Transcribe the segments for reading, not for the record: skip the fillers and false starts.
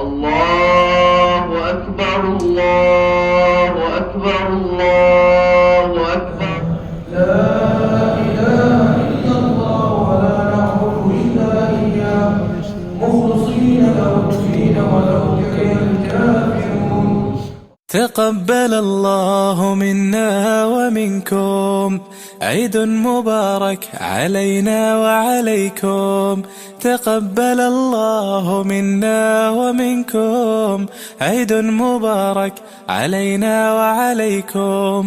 الله أكبر الله أكبر الله أكبر لا إله إلا الله ولا نعبد إلا إياه مخلصين له الدين ولو كره الكافرون. تقبل الله منا ومنكم عيد مبارك علينا وعليكم. تقبل الله منا ومنكم عيد مبارك علينا وعليكم.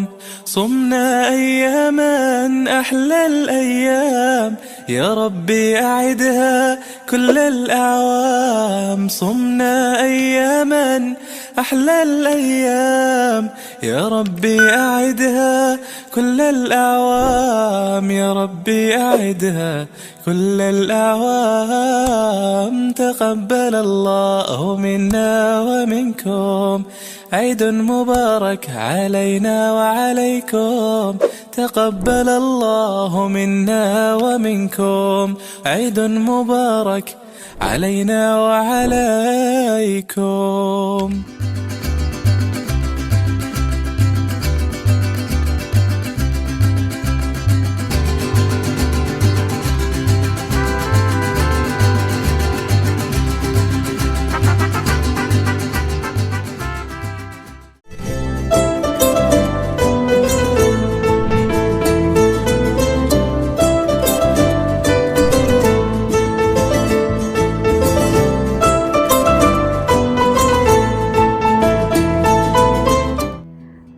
صمنا أياما أحلى الأيام يا ربي أعدها كل الأعوام. صمنا أياما أحلى الأيام يا ربي أعدها كل الأعوام. يا ربي أعدها كل الأعوام. تقبل الله منا ومنكم عيد مبارك علينا وعليكم. تقبل الله منا ومنكم عيد مبارك علينا وعليكم.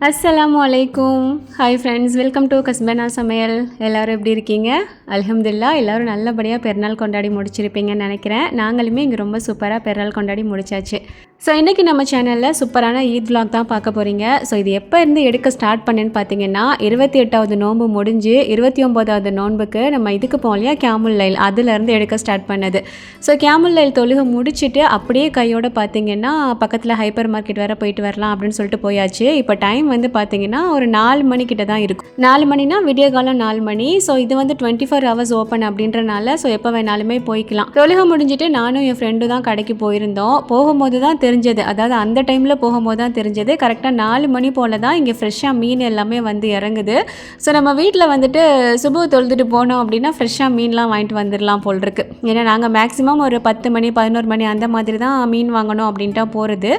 அஸ்ஸலாமு அலைக்கும். Hi friends, welcome to கஸ்பனா சமையல். எல்லோரும் எப்படி இருக்கீங்க? அல்ஹம்துலில்லாஹ் எல்லோரும் நல்லபடியாக பெருநாள் கொண்டாடி முடிச்சிருப்பீங்கன்னு நினைக்கிறேன். நாங்களுமே இங்கே ரொம்ப சூப்பராக பெருநாள் கொண்டாடி முடிச்சாச்சு. ஸோ இன்றைக்கி நம்ம சேனலில் சூப்பரான ஈத் vlog தான் பார்க்க போகிறீங்க. ஸோ இது எப்போ இருந்து எடுக்க ஸ்டார்ட் பண்ணேன்னு பார்த்தீங்கன்னா 28வது நோன்பு முடிஞ்சு 29வது நோன்புக்கு நம்ம இதுக்கு போகலாம் இல்லையா, கேமுல் லைல், அதுலேருந்து எடுக்க ஸ்டார்ட் பண்ணது. ஸோ கேமுல் லைல் தொழுகை முடிச்சுட்டு அப்படியே கையோடு பார்த்தீங்கன்னா பக்கத்தில் ஹைப்பர் மார்க்கெட் வேறு போயிட்டு வரலாம் அப்படின்னு சொல்லிட்டு போயாச்சு. இப்போ டைம் வந்து பார்த்தீங்கன்னா ஒரு 4 மணிக்கிட்ட தான் இருக்கும். 4 மணினா விடிய காலம் 4 மணி. ஸோ இது வந்து 24 ஹவர்ஸ் ஓப்பன் அப்படின்றனால ஸோ எப்போ வேணாலுமே போய்க்கலாம். தொழுகை முடிஞ்சுட்டு நானும் என் ஃப்ரெண்டும் தான் கடைக்கு போயிருந்தோம். போகும்போது தான் தெரிஞ்சது, அதாவது அந்த டைமில் போகும்போது தான் தெரிஞ்சது, கரெக்டாக 4 மணி போல் தான் இங்கே ஃப்ரெஷ்ஷாக மீன் எல்லாமே வந்து இறங்குது. ஸோ நம்ம வீட்டில் வந்துட்டு சுபு தொழுதுட்டு போனோம் அப்படின்னா ஃப்ரெஷ்ஷாக மீன்லாம் வாங்கிட்டு வந்துடலாம் போல் இருக்குது. ஏன்னா நாங்கள் மேக்ஸிமம் ஒரு 10 மணி 11 மணி அந்த மாதிரி தான் மீன் வாங்கணும் அப்படின்ட்டா போகிறது.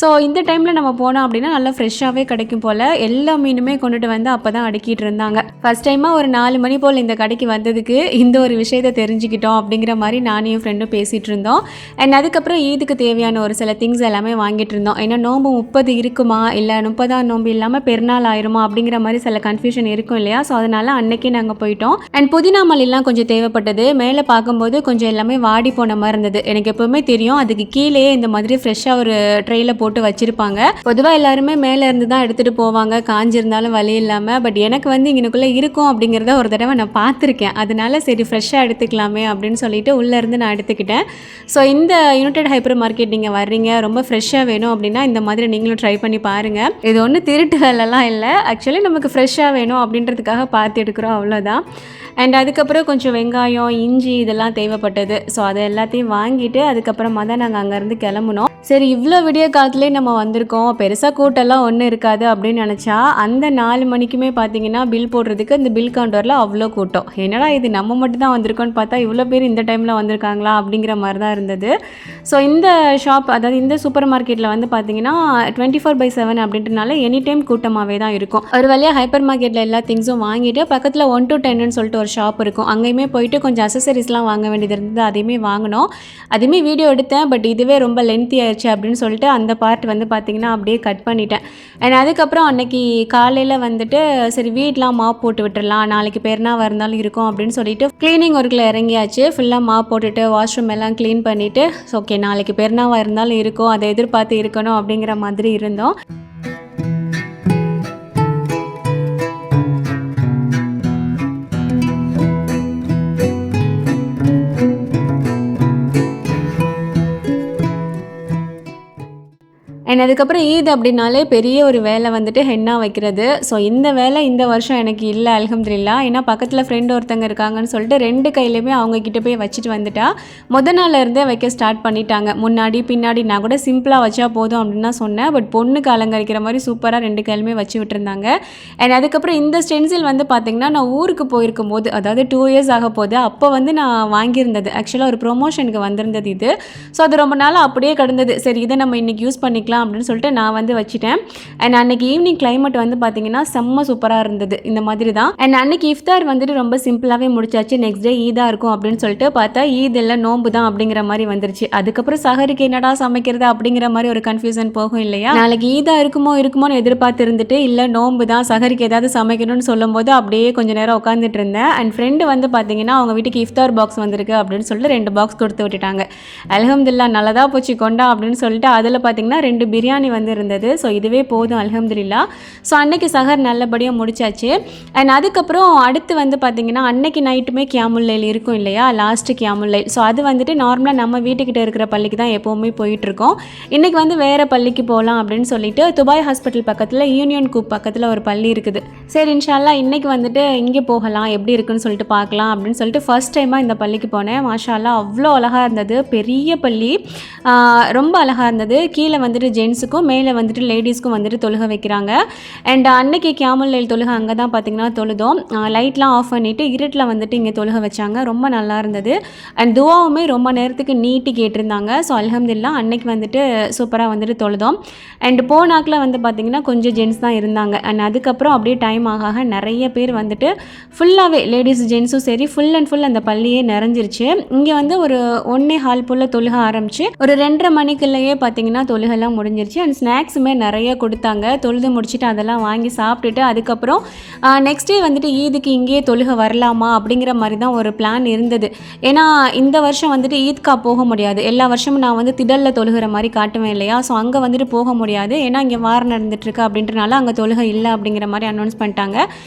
ஸோ இந்த டைமில் நம்ம போனோம் அப்படின்னா நல்லா ஃப்ரெஷ்ஷாகவே கிடைக்கும் போல். எல்லா மீனுமே கொண்டுட்டு வந்து அப்போ தான் அடுக்கிட்டு இருந்தாங்க. ஃபஸ்ட் டைமாக ஒரு 4 மணி போல் இந்த கடைக்கு வந்ததுக்கு இந்த ஒரு விஷயத்தை தெரிஞ்சுக்கிட்டோம் அப்படிங்கிற மாதிரி நானும் என் ஃப்ரெண்டும் பேசிகிட்டு இருந்தோம். அண்ட் அதுக்கப்புறம் ஈதுக்கு தேவையான ஒரு சில திங்ஸ் எல்லாமே வாங்கிட்டு இருந்தோம். ஏன்னா நோம்பு 30 இருக்குமா இல்லை 30ஆம் நோம்பு இல்லாமல் பெருநாள் ஆயிருமா அப்படிங்கிற மாதிரி சில கன்ஃபியூஷன் இருக்கும் இல்லையா. ஸோ அதனால் அன்னைக்கே நாங்கள் போயிட்டோம். அண்ட் புதினா மல்லிலாம் கொஞ்சம் தேவைப்பட்டது. மேலே பார்க்கும்போது கொஞ்சம் எல்லாமே வாடி போன மாதிரி இருந்தது. எனக்கு எப்போவுமே தெரியும் அதுக்கு கீழேயே இந்த மாதிரி ஃப்ரெஷ்ஷாக ஒரு ட்ரெயில போட்டு வச்சிருப்பாங்க. பொதுவாக எல்லாருமே மேலே இருந்து தான் எடுத்துகிட்டு போவாங்க, காஞ்சிருந்தாலும் வழி இல்லாமல். பட் எனக்கு வந்து இங்கனுக்குள்ளே இருக்கும் அப்படிங்கிறத ஒரு தடவை நான் பார்த்துருக்கேன். அதனால சரி ஃப்ரெஷ்ஷாக எடுத்துக்கலாமே அப்படின்னு சொல்லிட்டு உள்ளேருந்து நான் எடுத்துக்கிட்டேன். ஸோ இந்த யுனைடெட் ஹைப்பர் மார்க்கெட் நீங்கள் வர்றீங்க, ரொம்ப ஃப்ரெஷ்ஷாக வேணும் அப்படின்னா இந்த மாதிரி நீங்களும் ட்ரை பண்ணி பாருங்கள். இது ஒன்றும் திருட்டு வேலைலாம் இல்லை, ஆக்சுவலி நமக்கு ஃப்ரெஷ்ஷாக வேணும் அப்படின்றதுக்காக பார்த்து எடுக்கிறோம், அவ்வளோதான். அண்ட் அதுக்கப்புறம் கொஞ்சம் வெங்காயம், இஞ்சி இதெல்லாம் தேவைப்பட்டது. ஸோ அதை எல்லாத்தையும் வாங்கிட்டு அதுக்கப்புறமா தான் நாங்கள் அங்கேருந்து கிளம்புனோம். சரி இவ்வளோ விடிய காலத்துலேயே நம்ம வந்திருக்கோம், பெருசாக கூட்டெல்லாம் ஒன்றும் இருக்காது அப்படின்னு நினச்சா அந்த 4 மணிக்குமே பார்த்தீங்கன்னா பில் போடுறதுக்கு அந்த பில் கவுண்டரில் அவ்வளோ கூட்டம். என்னடா இது நம்ம மட்டும் தான் வந்திருக்கோன்னு பார்த்தா இவ்வளோ பேர் இந்த டைமில் வந்திருக்காங்களா அப்படிங்கிற மாதிரி தான் இருந்தது. ஸோ இந்த ஷாப், அதாவது இந்த சூப்பர் மார்க்கெட்டில் வந்து பார்த்தீங்கன்னா 24/7 அப்படின்றனால எனி டைம் கூட்டமாகவே தான் இருக்கும். ஒரு வழியாக ஹைப்பர் மார்க்கெட்டில் எல்லா திங்ஸும் வாங்கிட்டு பக்கத்தில் 1 to 10ன்னு சொல்லிட்டு ஒரு ஷாப் இருக்கும், அங்கேயுமே போயிட்டு கொஞ்சம் அசசரிஸ்லாம் வாங்க வேண்டியது இருந்தது, அதையுமே வாங்கினோம். அதுவுமே வீடியோ எடுத்தேன், பட் இதுவே ரொம்ப லென்த்தி ஆயிடுச்சு அப்படின்னு சொல்லிட்டு அந்த பார்ட் வந்து பார்த்திங்கன்னா அப்படியே கட் பண்ணிட்டேன். அண்ட் அதுக்கப்புறம் அன்னைக்கு காலையில் வந்துட்டு சரி வீடெலாம் மாப் போட்டு விட்டுடலாம், நாளைக்கு பெருநாள் இருந்தாலும் இருக்கும் அப்படின்னு சொல்லிட்டு க்ளீனிங் ஒர்க்கில் இறங்கியாச்சு. ஃபுல்லாக மாப் போட்டுட்டு வாஷ்ரூம் எல்லாம் க்ளீன் பண்ணிவிட்டு ஓகே நாளைக்கு பெருநாள் இருந்தாலும் இருக்கும், அதை எதிர்பார்த்து இருக்கணும் அப்படிங்கிற மாதிரி இருந்தோம். அண்ட் அதுக்கப்புறம் ஈத் அப்படின்னாலே பெரிய ஒரு வேலை வந்துட்டு ஹென்னா வைக்கிறது. ஸோ இந்த வேலை இந்த வருஷம் எனக்கு இல்லை அல்ஹம்துலில்லாஹ். ஏன்னா பக்கத்தில் ஃப்ரெண்ட் ஒருத்தங்க இருக்காங்கன்னு சொல்லிட்டு 2 கையிலையுமே அவங்கக்கிட்ட போய் வச்சுட்டு வந்துட்டா. நாள்ல இருந்தே வைக்க ஸ்டார்ட் பண்ணிட்டாங்க. முன்னாடி பின்னாடி நான் கூட சிம்பிளாக வச்சா போதும் அப்படின்னு தான் சொன்னேன். பட் பொண்ணுக்கு அலங்கரிக்கிற மாதிரி சூப்பராக 2 கையிலுமே வச்சு விட்டுருந்தாங்க. அண்ட் அதுக்கப்புறம் இந்த ஸ்டென்சில் வந்து பார்த்திங்கன்னா நான் ஊருக்கு போயிருக்கும் போது, அதாவது 2 இயர்ஸ் ஆக போகுது, அப்போ வந்து நான் வாங்கியிருந்தது. ஆக்சுவலாக ஒரு ப்ரொமோஷனுக்கு வந்திருந்தது இது. ஸோ அது ரொம்ப நாள் அப்படியே கிடந்தது. சரி இதை நம்ம இன்றைக்கி யூஸ் பண்ணிக்கலாம் அப்படின்னு சொல்லிட்டு நான் வந்து வச்சுட்டேன். அண்ட் அன்றைக்கி ஈவினிங் கிளைமேட் வந்து பார்த்திங்கன்னா செம்ம சூப்பராக இருந்தது. இந்த மாதிரி தான். அண்ட் அன்றைக்கி இஃப்தார் வந்துட்டு ரொம்ப சிம்பிளாகவே முடிச்சாச்சு. நெக்ஸ்ட் டே ஈதாக இருக்கும் அப்படின்னு சொல்லிட்டு பார்த்தா ஈத் இல்லை நோம்பு தான் அப்படிங்கிற மாதிரி வந்துருச்சு. அதுக்கப்புறம் சஹருக்கு என்னடா சமைக்கிறது அப்படிங்கிற மாதிரி ஒரு கன்ஃபியூஷன் போகும் இல்லையா. நாளைக்கு ஈதாக இருக்குமோன்னு எதிர்பார்த்து இருந்துட்டு இல்லை நோம்பு தான் சஹருக்கு ஏதாவது சமைக்கணும்னு சொல்லும் போது அப்படியே கொஞ்சம் நேரம் உட்காந்துட்டு இருந்தேன். அண்ட் ஃப்ரெண்டு வந்து பார்த்தீங்கன்னா அவங்க வீட்டுக்கு இஃப்தார் பாக்ஸ் வந்திருக்கு அப்படின்னு சொல்லிட்டு 2 பாக்ஸ் கொடுத்து விட்டுட்டாங்க. அல்ஹம்துலில்லாஹ் நல்லதா போச்சு கொண்டா அப்படின்னு சொல்லிட்டு அதில் பார்த்தீங்கன்னா 2 பிரியாணி வந்து இருந்தது. ஸோ இதுவே போதும் அல்ஹம்துலில்லாஹ். ஸோ அன்னைக்கு சஹர் நல்லபடியாக முடிச்சாச்சு. அண்ட் அதுக்கப்புறம் அடுத்து வந்து பார்த்திங்கன்னா அன்னைக்கு நைட்டுமே கியாமுல் லைல் இருக்கும் இல்லையா, லாஸ்ட்டு கியாமுல் லைல். ஸோ அது வந்துட்டு நார்மலாக நம்ம வீட்டுக்கிட்ட இருக்கிற பள்ளிக்கு தான் எப்போவுமே போயிட்டுருக்கோம். இன்றைக்கி வந்து வேறு பள்ளிக்கு போகலாம் அப்படின்னு சொல்லிட்டு துபாய் ஹாஸ்பிட்டல் பக்கத்தில் யூனியன் கூப் பக்கத்தில் ஒரு பள்ளி இருக்குது. சரி இன்ஷால்லா இன்றைக்கி வந்துட்டு இங்கே போகலாம் எப்படி இருக்குன்னு சொல்லிட்டு பார்க்கலாம் அப்படின்னு சொல்லிட்டு ஃபர்ஸ்ட் டைமாக இந்த பள்ளிக்கு போனேன். மாஷா அல்லாஹ் அவ்வளோ அழகாக இருந்தது. பெரிய பள்ளி, ரொம்ப அழகாக இருந்தது. கீழே வந்துட்டு ஜென்ஸுக்கும் மேலே வந்துட்டு லேடிஸ்க்கும் வந்துட்டு தொழுகை வைக்கிறாங்க. அண்ட் அன்னைக்கு கியாமுல் லைல் தொழுகை அங்கே தான் பார்த்திங்கன்னா தொழுதோம். லைட்லாம் ஆஃப் பண்ணிவிட்டு இருட்டில் வந்துட்டு இங்கே தொழுகை வச்சாங்க. ரொம்ப நல்லா இருந்தது. அண்ட் துவாவுமே ரொம்ப நேரத்துக்கு நீட்டி கேட்டிருந்தாங்க. ஸோ அல்ஹம்துலில்லாஹ் அன்னைக்கு வந்துட்டு சூப்பராக வந்துட்டு தொழுதோம். அண்ட் போனாக்கில் வந்து பார்த்திங்கன்னா கொஞ்சம் ஜென்ஸ் தான் இருந்தாங்க. அண்ட் அதுக்கப்புறம் அப்படியே டைம் ஆக நிறைய பேர் வந்துட்டு ஃபுல்லாகவே லேடிஸ் ஜென்ஸும் சரி ஃபுல் அண்ட் ஃபுல் அந்த பள்ளியே நிறைஞ்சிருச்சு. இங்கே வந்து ஒரு 1.25 போல் தொழுகை ஆரம்பிச்சு ஒரு 2:30 மணிக்குள்ளேயே பார்த்திங்கன்னா தொழுகெல்லாம் முடிஞ்சிருச்சு. அண்ட் ஸ்நாக்ஸுமே நிறைய கொடுத்தாங்க. தொழுது முடிச்சுட்டு அதெல்லாம் வாங்கி சாப்பிட்டுட்டு அதுக்கப்புறம் நெக்ஸ்ட் டே வந்துட்டு ஈதுக்கு இங்கேயே தொழுகை வரலாமா அப்படிங்கிற மாதிரி தான் ஒரு பிளான் இருந்தது. ஏன்னா இந்த வருஷம் வந்துட்டு ஈத்கா போக முடியாது. எல்லா வருஷமும் நான் வந்து திடலில் தொழுகிற மாதிரி காட்டுவேன் இல்லையா. ஸோ அங்கே வந்துட்டு போக முடியாது. ஏன்னா இங்கே வாரம் நடந்துட்டுருக்கு அப்படின்றனால அங்கே தொழுகை இல்லை அப்படிங்கிற மாதிரி அனௌன்ஸ் பண்ணிட்டாங்க.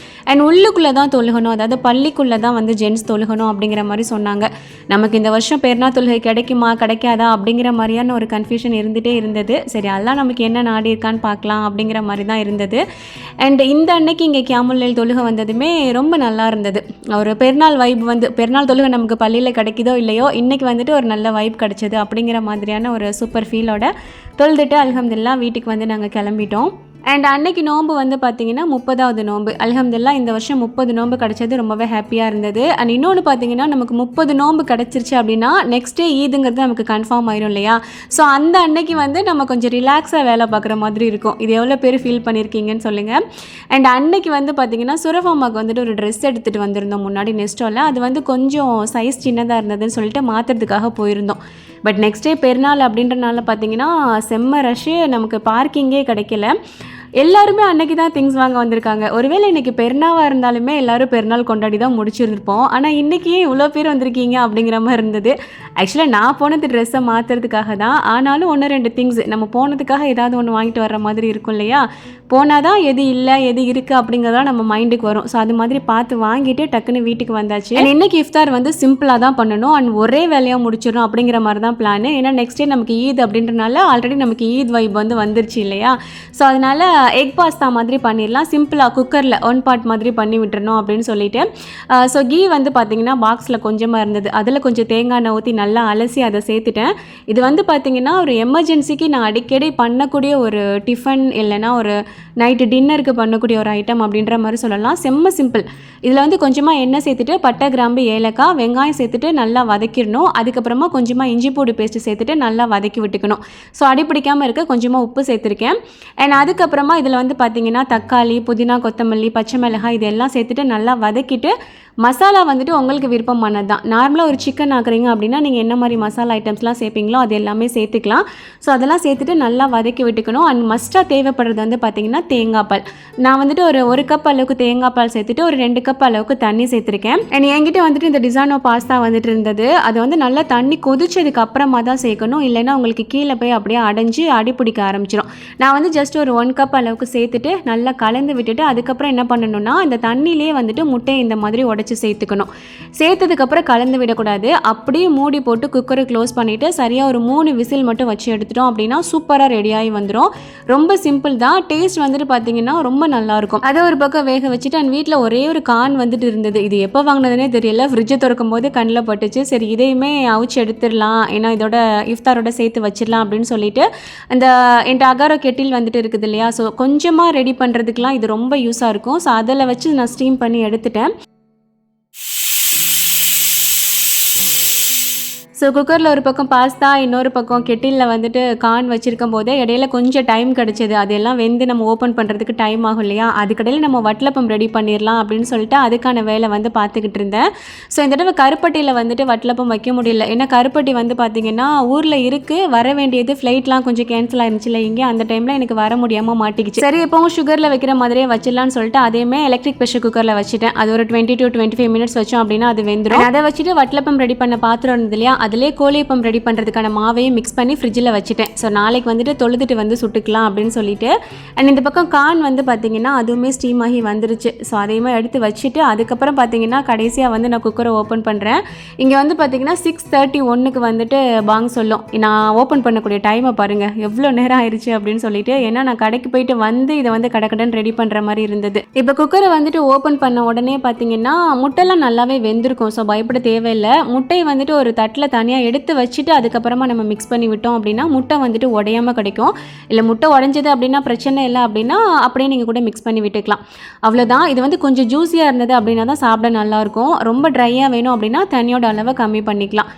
அண்ட் உள்ளுக்குள்ளே தான் தொழுகணும், அதாவது பள்ளிக்குள்ளே தான் வந்து ஜென்ஸ் தொழுகணும் அப்படிங்கிற மாதிரி சொன்னாங்க. நமக்கு இந்த வருஷம் பெருநா தொழுகை கிடைக்குமா கிடைக்காதா அப்படிங்கிற மாதிரியான ஒரு கன்ஃபியூஷன் இருந்துகிட்டே இருந்தது. சரி அதெல்லாம் நமக்கு என்ன நாடி இருக்கான்னு பார்க்கலாம் அப்படிங்கிற மாதிரி தான் இருந்தது. அண்ட் இந்த அன்னைக்கு இங்கே கியாமுல் லைல் தொழுகை வந்ததுமே ரொம்ப நல்லா இருந்தது. ஒரு பெருநாள் வைப் வந்து பெருநாள் தொழுகை நமக்கு பள்ளியில் கிடைக்குதோ இல்லையோ இன்றைக்கி வந்துட்டு ஒரு நல்ல வைப் கிடச்சிது அப்படிங்கிற மாதிரியான ஒரு சூப்பர் ஃபீலோட தொழுதுட்டு அல்ஹம்துலில்லாஹ் வீட்டுக்கு வந்து நாங்கள் கிளம்பிட்டோம். அண்ட் அன்னைக்கு நோன்பு வந்து பார்த்திங்கன்னா 30வது நோன்பு. அல்ஹம்துலில்லாஹ் இந்த வருஷம் 30 நோன்பு கிடச்சது ரொம்பவே ஹாப்பியாக இருந்தது. அண்ட் இன்னொன்று பார்த்திங்கன்னா நமக்கு 30 நோன்பு கிடச்சிருச்சு அப்படின்னா நெக்ஸ்ட் டே ஈதுங்கிறது நமக்கு கன்ஃபார்ம் ஆயிரும் இல்லையா. ஸோ அந்த அன்னைக்கு வந்து நம்ம கொஞ்சம் ரிலாக்ஸாக வேலை பார்க்குற மாதிரி இருக்கும். இது எவ்வளோ பேர் ஃபீல் பண்ணியிருக்கீங்கன்னு சொல்லுங்கள். அண்ட் அன்னைக்கு வந்து பார்த்திங்கன்னா சுரஃபாமாவுக்கு வந்துட்டு ஒரு ட்ரெஸ் எடுத்துகிட்டு வந்திருந்தோம் முன்னாடி நெஸ்டோவில். அது வந்து கொஞ்சம் சைஸ் சின்னதாக இருந்ததுன்னு சொல்லிட்டு மாற்றுறதுக்காக போயிருந்தோம். பட் நெக்ஸ்ட் டே பெருநாள் அப்படின்றனால பார்த்திங்கன்னா செம்ம ரஷ்ஷு, நமக்கு பார்க்கிங்கே கிடைக்கல. எல்லாருமே அன்றைக்கி தான் திங்ஸ் வாங்க வந்திருக்காங்க. ஒருவேளை இன்றைக்கி பெருநாளாக இருந்தாலுமே எல்லோரும் பெருநாள் கொண்டாடி தான் முடிச்சிருந்துருப்போம். ஆனால் இன்றைக்கி இவ்வளோ பேர் வந்திருக்கீங்க அப்படிங்கிற மாதிரி இருந்தது. ஆக்சுவலாக நான் போனது ட்ரெஸ்ஸை மாற்றுறதுக்காக தான். ஆனாலும் 1-2 திங்ஸ் நம்ம போனதுக்காக ஏதாவது ஒன்று வாங்கிட்டு வர்ற மாதிரி இருக்கும் இல்லையா. போனால் தான் எது இல்லை எது இருக்குது அப்படிங்கிறதான் நம்ம மைண்டுக்கு வரும். ஸோ அது மாதிரி பார்த்து வாங்கிட்டு டக்குன்னு வீட்டுக்கு வந்தாச்சு. அண்ட் இன்றைக்கி இஃப்தார் வந்து சிம்பிளாக தான் பண்ணணும் அண்ட் ஒரே வேலையாக முடிச்சிடணும் அப்படிங்கிற மாதிரி தான் பிளான். ஏன்னா நெக்ஸ்ட் டே நமக்கு ஈத் அப்படின்றனால ஆல்ரெடி நமக்கு ஈத் வைப் வந்து வந்துருச்சு இல்லையா. ஸோ அதனால் எக் பாஸ்தா மாதிரி பண்ணிடலாம், சிம்பிளாக குக்கரில் 1 பார்ட் மாதிரி பண்ணி விட்டுறணும் அப்படின்னு சொல்லிட்டு. ஸோ கீ வந்து பார்த்திங்கன்னா பாக்ஸில் கொஞ்சமாக இருந்தது. அதில் கொஞ்சம் தேங்காய் எண்ணெய் ஊற்றி நல்லா அலசி அதை சேர்த்துட்டேன். இது வந்து பார்த்திங்கன்னா ஒரு எமர்ஜென்சிக்கு நான் அடிக்கடி பண்ணக்கூடிய ஒரு டிஃபன் இல்லைனா ஒரு நைட்டு டின்னருக்கு பண்ணக்கூடிய ஒரு ஐட்டம் அப்படின்ற மாதிரி சொல்லலாம். செம்ம சிம்பிள். இதில் வந்து கொஞ்சமாக எண்ணெய் சேர்த்துட்டு பட்டை கிராம்பு ஏலக்காய் வெங்காயம் சேர்த்துட்டு நல்லா வதக்கிடணும். அதுக்கப்புறமா கொஞ்சமாக இஞ்சி பூண்டு பேஸ்ட்டு சேர்த்துட்டு நல்லா வதக்கி விட்டுக்கணும். ஸோ அடிப்பிடிக்காமல் இருக்க கொஞ்சமாக உப்பு சேர்த்துருக்கேன். அண்ட் அதுக்கப்புறமா இதில் வந்து பார்த்திங்கன்னா தக்காளி புதினா கொத்தமல்லி பச்சை மிளகாய் இதெல்லாம் சேர்த்துட்டு நல்லா வதக்கிட்டு மசாலா வந்துட்டு உங்களுக்கு விருப்பமானது தான். நார்மலாக ஒரு சிக்கன் ஆக்குறீங்க அப்படின்னா நீங்கள் என்ன மாதிரி மசாலா ஐட்டம்ஸ்லாம் சேர்ப்பீங்களோ அது எல்லாமே சேர்த்துக்கலாம். ஸோ அதெல்லாம் சேர்த்துட்டு நல்லா வதக்கி விட்டுக்கணும். அண்ட் மஸ்ட்டாக தேவைப்படுறது வந்து பார்த்திங்கன்னா தேங்காய் பால். நான் வந்துட்டு ஒரு கப் அளவுக்கு தேங்காய் பால் சேர்த்துட்டு ஒரு 2 கப் அளவுக்கு தண்ணி சேர்த்துருக்கேன். அண்ட் என்கிட்ட வந்துட்டு இந்த டிசானோ பாஸ்தா வந்துட்டு இருந்தது. அது வந்து நல்லா தண்ணி கொதிச்சதுக்கு அப்புறமா தான் சேர்க்கணும். இல்லைன்னா உங்களுக்கு கீழே போய் அப்படியே அடைஞ்சு அடிப்பிடிக்க ஆரம்பிச்சிடும். நான் வந்து ஜஸ்ட் ஒரு 1 கப் அளவுக்கு சேர்த்துட்டு நல்லா கலந்து விட்டுட்டு அதுக்கப்புறம் என்ன பண்ணணும்னா இந்த தண்ணியிலே வந்துட்டு முட்டையை இந்த மாதிரி உடச்சி சேர்த்துக்கணும். சேர்த்ததுக்கப்புறம் கலந்து விடக்கூடாது. அப்படியே மூடி போட்டு குக்கரை க்ளோஸ் பண்ணிவிட்டு சரியாக ஒரு 3 விசில் மட்டும் வச்சு எடுத்துட்டோம் அப்படின்னா சூப்பராக ரெடியாகி வந்துடும். ரொம்ப சிம்பிள் தான். டேஸ்ட் வந்துட்டு பார்த்தீங்கன்னா ரொம்ப நல்லாயிருக்கும். அதை ஒரு பக்கம் வேக வச்சுட்டு அண்ட் வீட்டில் ஒரே ஒரு கான் வந்துட்டு இருந்தது. இது எப்போ வாங்கினதுனே தெரியல. ஃப்ரிட்ஜை திறக்கும் போது கண்ணில் பட்டுச்சு. சரி இதையுமே அவிச்சு எடுத்துடலாம், ஏன்னா இதோட இஃப்தாரோட சேர்த்து வச்சிடலாம் அப்படின்னு சொல்லிட்டு அந்த என்கிட்ட அகாரோ கெட்டில் வந்துட்டு இருக்குது இல்லையா, ஸோ கொஞ்சமாக ரெடி பண்ணுறதுக்கெலாம் இது ரொம்ப யூஸாக இருக்கும். ஸோ அதில் வச்சு நான் ஸ்டீம் பண்ணி எடுத்துட்டேன். ஸோ குக்கரில் ஒரு பக்கம் பாஸ்தா, இன்னொரு பக்கம் கெட்டிலில் வந்துட்டு கார்ன் வச்சுருக்கும் போதே இடையில கொஞ்சம் டைம் கிடச்சிது. அதெல்லாம் வெந்து நம்ம ஓப்பன் பண்ணுறதுக்கு டைம் ஆகும் இல்லையா, அதுக்கடையில் நம்ம வட்டலப்பம் ரெடி பண்ணிடலாம் அப்படின்னு சொல்லிட்டு அதுக்கான வேலை வந்து பார்த்துக்கிட்டு இருந்தேன். ஸோ இந்த தடவை கருப்பட்டியில் வந்துட்டு வட்டலப்பம் வைக்க முடியல. ஏன்னா கருப்பட்டி வந்து பார்த்திங்கன்னா ஊரில் இருக்குது, வர வேண்டியது ஃப்ளைட்லாம் கொஞ்சம் கேன்சல் ஆயிருந்துச்சுல இங்கே, அந்த டைமில் எனக்கு வர முடியாமல் மாட்டிக்கிச்சு. சரி எப்பவும் சுகரில் வைக்கிற மாதிரியே வச்சிடலான்னு சொல்லிட்டு அதையுமே எலக்ட்ரிக் ப்ரெஷர் குக்கரில் வச்சுட்டேன். அது ஒரு 20 to 25 மினிட்ஸ் வச்சோம் அப்படின்னா அது வெந்துடும். அதை வச்சுட்டு வட்டலப்பம் ரெடி பண்ண பாத்திரம் இருந்தது இல்லையா, அதிலே கோழியப்பம் ரெடி பண்ணுறதுக்கான மாவையும் மிக்ஸ் பண்ணி ஃப்ரிட்ஜில் வச்சுட்டேன். ஸோ நாளைக்கு வந்துட்டு தொழுதுட்டு வந்து சுட்டுக்கலாம் அப்படின்னு சொல்லிட்டு. அண்ட் இந்த பக்கம் கார்ன் வந்து பார்த்திங்கன்னா அதுவுமே ஸ்டீம் ஆகி வந்துருச்சு. ஸோ அதையுமே எடுத்து வச்சுட்டு அதுக்கப்புறம் பார்த்திங்கன்னா கடைசியாக வந்து நான் குக்கரை ஓப்பன் பண்ணுறேன். இங்கே வந்து பார்த்திங்கன்னா 6:31 வந்துட்டு பாங் சொல்லும். நான் ஓப்பன் பண்ணக்கூடிய டைமை பாருங்கள் எவ்வளோ நேரம் ஆயிடுச்சு அப்படின்னு சொல்லிட்டு. ஏன்னா நான் கடைக்கு போயிட்டு வந்து இதை வந்து கடக்கடன் ரெடி பண்ணுற மாதிரி இருந்தது. இப்போ குக்கரை வந்துட்டு ஓப்பன் பண்ண உடனே பார்த்திங்கன்னா முட்டைலாம் நல்லாவே வெந்திருக்கும். ஸோ பயப்பட தேவையில்லை. முட்டையை வந்துட்டு ஒரு தட்டில் தனியாக எடுத்து வச்சுட்டு அதுக்கப்புறமா நம்ம மிக்ஸ் பண்ணி விட்டோம் அப்படின்னா முட்டை வந்துட்டு உடையாமல் கிடைக்கும். இல்லை முட்டை உடைஞ்சது அப்படின்னா பிரச்சனை இல்லை, அப்படின்னா அப்படியே நீங்கள் கூட மிக்ஸ் பண்ணி விட்டுக்கலாம். அவ்வளோதான். இது வந்து கொஞ்சம் ஜூஸியாக இருந்தது அப்படின்னா தான் சாப்பிட நல்லாயிருக்கும். ரொம்ப ட்ரையாக வேணும் அப்படின்னா தண்ணியோட அளவை கம்மி பண்ணிக்கலாம்.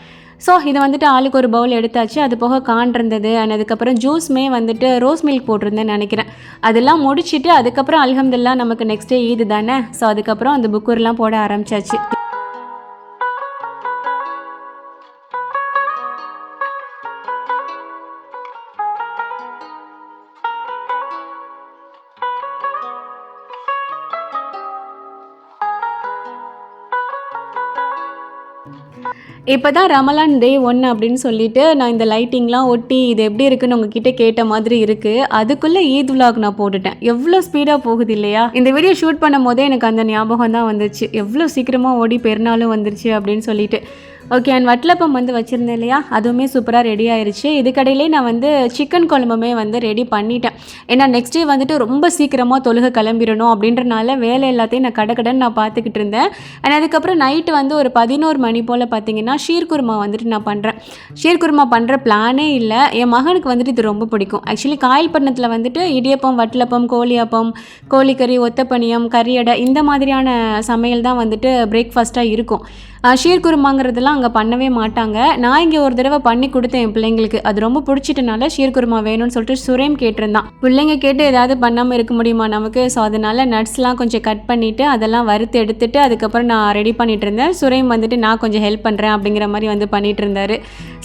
ஸோ இதை வந்துட்டு ஆளுக்கு ஒரு பவுல் எடுத்தாச்சு. அது போக கான் இருந்தது. அண்ட் அதுக்கப்புறம் ஜூஸ்மே வந்துட்டு ரோஸ் மில்க் போட்டிருந்தேன்னு நினைக்கிறேன். அதெல்லாம் முடிச்சுட்டு அதுக்கப்புறம் அல்ஹம்துலில்லாஹ் நமக்கு நெக்ஸ்ட் டே ஈது தானே. ஸோ அதுக்கப்புறம் அந்த புக்கூர்லாம் போட ஆரம்பிச்சாச்சு. இப்போ தான் ரமலான் டே 1 அப்படின்னு சொல்லிட்டு நான் இந்த லைட்டிங்லாம் ஒட்டி இது எப்படி இருக்குன்னு உங்ககிட்ட கேட்ட மாதிரி இருக்குது. அதுக்குள்ளே ஈத் விலாக் நான் போட்டுட்டேன். எவ்வளோ ஸ்பீடாக போகுது இல்லையா. இந்த வீடியோ ஷூட் பண்ணும் போதே எனக்கு அந்த ஞாபகம் தான் வந்துச்சு, எவ்வளோ சீக்கிரமாக ஓடி பெருநாளும் வந்துருச்சு அப்படின்னு சொல்லிட்டு. ஓகே, அண்ட் வட்டலப்பம் வந்து வச்சுருந்தேன் இல்லையா, அதுவுமே சூப்பராக ரெடி ஆயிடுச்சு. இதுக்கடையிலே நான் வந்து சிக்கன் குழம்புமே வந்து ரெடி பண்ணிட்டேன். ஏன்னா நெக்ஸ்ட் டே வந்துட்டு ரொம்ப சீக்கிரமாக தொழுகை கிளம்பிடணும் அப்படின்றனால வேலை எல்லாத்தையும் நான் கடை பார்த்துக்கிட்டு இருந்தேன். அண்ட் அதுக்கப்புறம் நைட்டு வந்து ஒரு 11 மணி போல் பார்த்தீங்கன்னா ஷீர்குருமா வந்துட்டு நான் பண்ணுறேன். ஷீர்குருமா பண்ணுற பிளானே இல்லை. என் மகனுக்கு வந்துட்டு இது ரொம்ப பிடிக்கும். ஆக்சுவலி காயல்பட்டினத்தில் வந்துட்டு இடியப்பம், வட்டலப்பம், கோழியப்பம், கோழிக்கறி, ஒத்தப்பனியம், கறியடை இந்த மாதிரியான சமையல் தான் வந்துட்டு பிரேக்ஃபாஸ்ட்டாக இருக்கும். ஷீர்குருமாங்கிறதுலாம் அங்கே பண்ணவே மாட்டாங்க. நான் இங்கே ஒரு தடவை பண்ணி கொடுத்தேன் என் பிள்ளைங்களுக்கு. அது ரொம்ப பிடிச்சிட்டனால ஷீர்குருமா வேணும்னு சொல்லிட்டு சுரேம் கேட்டிருந்தான். பிள்ளைங்க கேட்டு ஏதாவது பண்ணாமல் இருக்க முடியுமா நமக்கு. ஸோ அதனால நட்ஸ்லாம் கொஞ்சம் கட் பண்ணிவிட்டு அதெல்லாம் வறுத்து எடுத்துட்டு அதுக்கப்புறம் நான் ரெடி பண்ணிட்டு இருந்தேன். சுரேம் வந்துட்டு நான் கொஞ்சம் ஹெல்ப் பண்ணுறேன் அப்படிங்கிற மாதிரி வந்து பண்ணிட்டு இருந்தார்.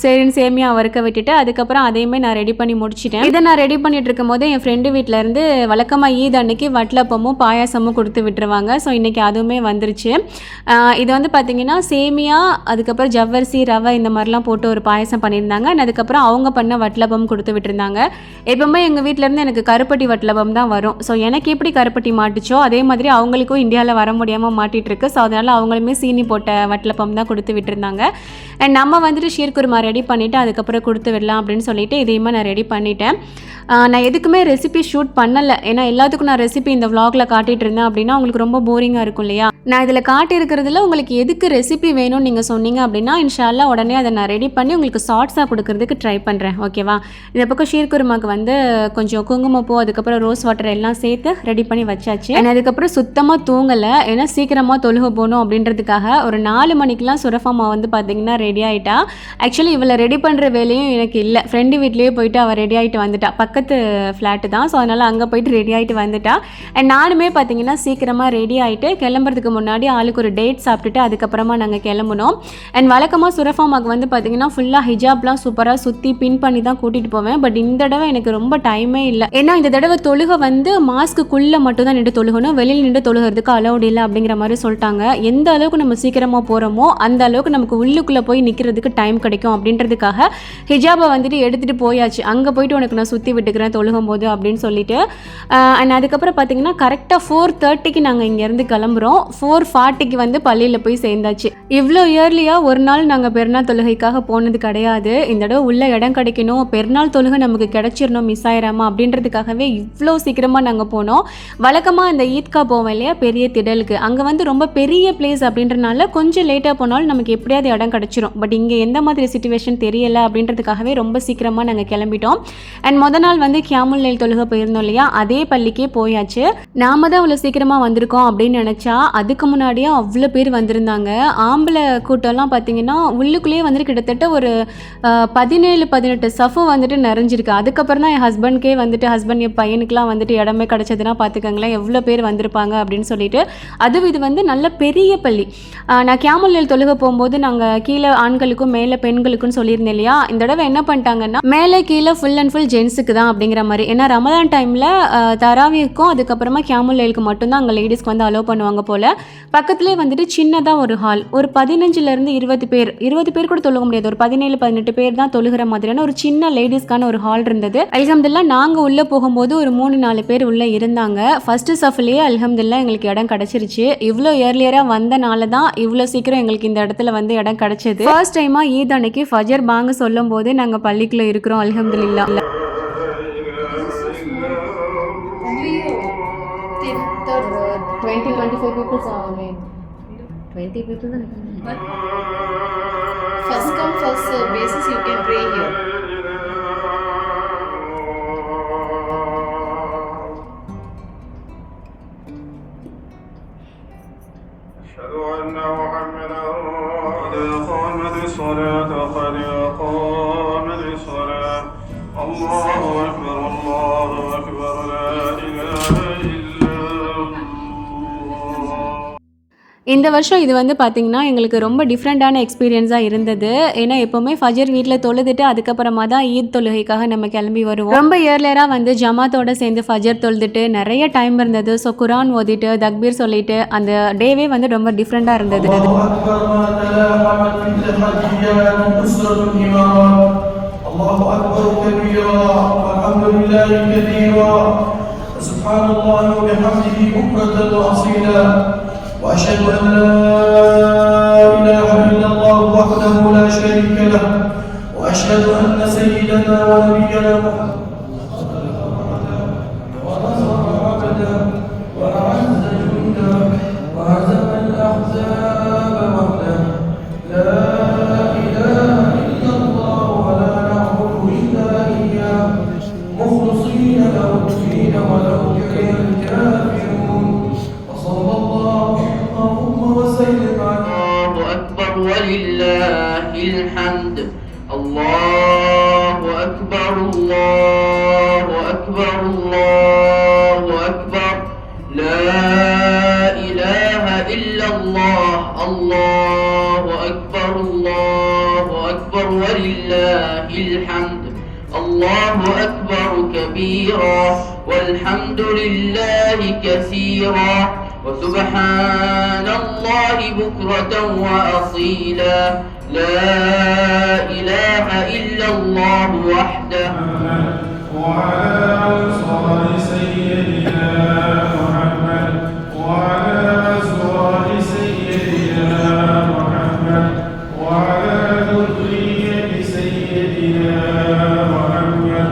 சரின்னு சேமியா வறுக்க விட்டுட்டு அதுக்கப்புறம் அதையுமே நான் ரெடி பண்ணி முடிச்சிட்டேன். இதை நான் ரெடி பண்ணிட்டு இருக்கும் போது என் ஃப்ரெண்டு வீட்டிலேருந்து வழக்கமாக ஈத் அன்னைக்கு வட்டலப்பமும் பாயாசமும் கொடுத்து விட்டுருவாங்க. ஸோ இன்றைக்கி அதுவுமே வந்துருச்சு. இது வந்து பார்த்திங்கன்னா சேமியா, அதுக்கப்புறம் ஜவ்வரிசி, ரவை இந்த மாதிரிலாம் போட்டு ஒரு பாயசம் பண்ணியிருந்தாங்க. அண்ட் அதுக்கப்புறம் அவங்க பண்ண வட்டலப்பம் கொடுத்து விட்டுருந்தாங்க. எப்பவுமே எங்கள் வீட்டிலேருந்து எனக்கு கருப்பட்டி வட்டலப்பம் தான் வரும். ஸோ எனக்கு எப்படி கருப்பட்டி மாட்டுச்சோ அதே மாதிரி அவங்களுக்கும் இந்தியாவில் வர முடியாமல் மாட்டிகிட்டு இருக்கு. ஸோ அதனால் அவங்களுமே சீனி போட்ட வட்டலப்பம் தான் கொடுத்து விட்டுருந்தாங்க. அண்ட் நம்ம வந்துட்டு ஷீர்குருமா ரெடி பண்ணிவிட்டு அதுக்கப்புறம் கொடுத்து விடலாம் அப்படின்னு சொல்லிட்டு இதையுமே நான் ரெடி பண்ணிட்டேன். நான் எதுக்குமே ரெசிபி ஷூட் பண்ணலை. ஏன்னா எல்லாத்துக்கும் நான் ரெசிபி இந்த vlogல காட்டிகிட்டு இருந்தேன் அப்படின்னா உங்களுக்கு ரொம்ப போரிங்காக இருக்கும் இல்லையா. நான் இதில் காட்டியிருக்கிறதுல உங்களுக்கு எதுக்கு ரெசிபி வேணும்னு நீங்கள் சொன்னீங்க அப்படின்னா இன்ஷால்லா உடனே அதை நான் ரெடி பண்ணி உங்களுக்கு ஷார்ட்ஸாக கொடுக்கறதுக்கு ட்ரை பண்ணுறேன். ஓகேவா. இந்த பக்கம் ஷீர்குருமாக்கு வந்து கொஞ்சம் குங்குமப்பூ, அதுக்கப்புறம் ரோஸ் வாட்டர் எல்லாம் சேர்த்து ரெடி பண்ணி வச்சாச்சு. அதுக்கப்புறம் சுத்தமாக தூங்கலை. ஏன்னா சீக்கிரமாக தொழுக போகணும் அப்படின்றதுக்காக ஒரு 4 மணிக்கெலாம் சுரஃபாமா வந்து பார்த்தீங்கன்னா ரெடி ஆகிட்டா. ஆக்சுவலி இவளை ரெடி பண்ணுற வேலையும் எனக்கு இல்லை. ஃப்ரெண்டு வீட்லேயே போயிட்டு அவள் ரெடி ஆகிட்டு வந்துட்டா. பக்கத்து ஃப்ளாட்டு தான். ஸோ அதனால் அங்கே போயிட்டு ரெடி ஆகிட்டு வந்துட்டா. அண்ட் நானுமே பார்த்தீங்கன்னா சீக்கிரமாக ரெடி ஆகிட்டு கிளம்புறதுக்கு முன்னாடி ஆளுக்கு ஒரு டேட் சாப்பிட்டுட்டு அதுக்கப்புறமா நாங்கள் கிளம்புனோம். அண்ட் வழக்கமாக சுரஃபாமாக்கு வந்து பார்த்திங்கன்னா ஃபுல்லாக ஹிஜாப்லாம் சூப்பராக சுற்றி பின் பண்ணி தான் கூட்டிகிட்டு போவேன். பட் இந்த தடவை எனக்கு ரொம்ப டைமே இல்லை. ஏன்னா இந்த தடவை தொழுகை வந்து மாஸ்க்குள்ளே மட்டும் தான் நின்று தொழுகணும், வெளியில் நின்று தொழுகிறதுக்கு அலௌட் இல்லை அப்படிங்கிற மாதிரி சொல்லிட்டாங்க. எந்த அளவுக்கு நம்ம சீக்கிரமாக போகிறோமோ அந்த அளவுக்கு நமக்கு உள்ளுக்குள்ளே போய் நிற்கிறதுக்கு டைம் கிடைக்கும் அப்படின்றதுக்காக ஹிஜாபை வந்துட்டு எடுத்துகிட்டு போயாச்சு. அங்கே போயிட்டு உனக்கு நான் சுற்றி விட்டுக்கிறேன் தொழுகும் போது அப்படின்னு சொல்லிட்டு. அண்ட் அதுக்கப்புறம் பார்த்தீங்கன்னா கரெக்டாக 4:30க்கு நாங்கள் இங்கேருந்து கிளம்புறோம். 4:40க்கு வந்து பள்ளியில் போய் சேர்ந்தாச்சு. இவ்வளோ இயர்லியாக ஒரு நாள் நாங்கள் பெருநாள் தொழுகைக்காக போனது கிடையாது. இந்த தடவை உள்ள இடம் கிடைக்கணும், பெருநாள் தொழுகை நமக்கு கிடைச்சிடணும், மிஸ் ஆயிராமா அப்படின்றதுக்காகவே இவ்வளோ சீக்கிரமாக நாங்கள் போனோம். வழக்கமாக இந்த ஈத்கா போவோம் இல்லையா பெரிய திடலுக்கு, அங்கே வந்து ரொம்ப பெரிய பிளேஸ் அப்படின்றனால கொஞ்சம் லேட்டாக போனாலும் நமக்கு எப்படியாவது இடம் கிடச்சிரும். பட் இங்கே எந்த மாதிரி சிச்சுவேஷன் தெரியலை அப்படின்றதுக்காகவே ரொம்ப சீக்கிரமாக நாங்கள் கிளம்பிட்டோம். அண்ட் மொதல் நாள் வந்து கியாமுல் லைல் தொழுகை போயிருந்தோம் இல்லையா, அதே பள்ளிக்கே போயாச்சு. நாம தான் அவ்வளோ சீக்கிரமாக வந்திருக்கோம் அப்படின்னு நினச்சா அதுக்கு முன்னாடியே அவ்வளோ பேர் வந்திருந்தாங்க. ஆம்பளை கூட்டம்லாம் பார்த்தீங்கன்னா உள்ளுக்குள்ளேயே வந்துட்டு கிட்டத்தட்ட ஒரு 17-18 சஃபு வந்துட்டு நிறைஞ்சிருக்கு. அதுக்கப்புறம் தான் என் ஹஸ்பண்ட்கே வந்துட்டு என் பையனுக்குலாம் வந்துட்டு இடமே கிடச்சதுன்னா பார்த்துக்கங்களேன் எவ்வளோ பேர் வந்திருப்பாங்க அப்படின்னு சொல்லிட்டு. அதுவும் இது வந்து நல்ல பெரிய பள்ளி. நான் கியாமுல் லைல் தொழுகை போகும்போது நாங்கள் கீழே ஆண்களுக்கும் மேலே பெண்களுக்குன்னு சொல்லியிருந்தேன் இல்லையா, இந்த தடவை என்ன பண்ணிட்டாங்கன்னா மேலே கீழே ஃபுல் அண்ட் ஃபுல் ஜென்ஸுக்கு தான் அப்படிங்கிற மாதிரி. ஏன்னா ரமதான் டைமில் தராவிக்கும் அதுக்கப்புறமா கியாமுல் லைலுக்கு மட்டும்தான் அங்கே லேடிஸ்க்கு வந்து அலோவ் பண்ணுவாங்க போல். பக்கத்துலேயே வந்துட்டு சின்னதாக ஒரு ஹால், ஒரு 15லேருந்து 20 பேர் கூட தொழுக முடியாது, ஒரு 17-18 பேர் தான் தொழுகிற மாதிரியான ஒரு சின்ன லேடிஸ்க்கான ஒரு ஹால் இருந்தது. அல்ஹம்துலில்லாஹ் நாங்கள் உள்ளே போகும்போது ஒரு 3-4 பேர் உள்ளே இருந்தாங்க. ஃபர்ஸ்ட் சஃப்லேயே அல்ஹம்துலில்லாஹ் எங்களுக்கு இடம் கிடச்சிருச்சு. இவ்வளோ ஏர்லியராக வந்தனால தான் இவ்வளோ சீக்கிரம் எங்களுக்கு இந்த இடத்துல வந்து இடம் கிடச்சிது. ஃபர்ஸ்ட் டைமாக ஈத் அன்னைக்கு ஃபஜர் பாங்கு சொல்லும் போது நாங்கள் பள்ளிக்குள்ளே இருக்கிறோம் அல்ஹம்துலில்லாஹ். 20-25 people are made. 20 people then. First come first serve basis you can pray here. أشهد أن محمدا قد قامت الصلاة قد قامت الصلاة الله أكبر الله أكبر لا إله إلا الله. இந்த வருஷம் இது வந்து பார்த்திங்கன்னா எங்களுக்கு ரொம்ப டிஃப்ரெண்ட்டான எக்ஸ்பீரியன்ஸாக இருந்தது. ஏன்னா எப்போவுமே ஃபஜர் வீட்டில் தொழுதுட்டு அதுக்கப்புறமா தான் ஈத் தொழுகைக்காக நம்ம கிளம்பி வருவோம். ரொம்ப இயர்லியராக வந்து ஜமாத்தோடு சேர்ந்து ஃபஜர் தொழுதுட்டு நிறைய டைம் இருந்தது. ஸோ குரான் ஓதிட்டு தக்பீர் சொல்லிட்டு அந்த டேவே வந்து ரொம்ப டிஃப்ரெண்ட்டாக இருந்தது. وأشهد أن لا إله إلا الله وحده لا شريك له وأشهد أن سيدنا ونبينا محمد ونصر عبده وأعز جنده وهزم الأحزاب وحده لا إله إلا الله ولا نعبد إلا إياه مخلصين له الدين ولو كره الكافرون وصلى الله الله أكبر ولله الحمد الله أكبر الله أكبر الله أكبر لا إله إلا الله الله أكبر ولله الحمد الله أكبر كبيرا والحمد لله كثيرا وسبحان الله بكرة وأصيلا لا إله إلا الله وحده وعلى صلاة سيدنا محمد وعلى أزواج سيدنا محمد وعلى ذرية سيدنا محمد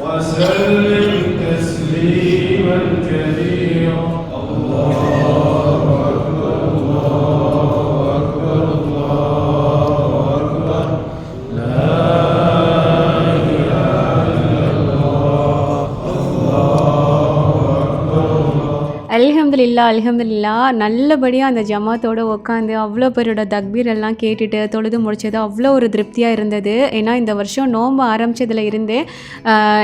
وسلم تسليما كثيرا. அல்ஹம்துலில்லாஹ் நல்லபடியாக அந்த ஜமாத்தோடு உட்காந்து அவ்வளோ பேரோட தக்பீர் எல்லாம் கேட்டுட்டு தொழுது முடிச்சது அவ்வளோ ஒரு திருப்தியாக இருந்தது. ஏன்னா இந்த வருஷம் நோன்பு ஆரம்பித்ததில் இருந்தே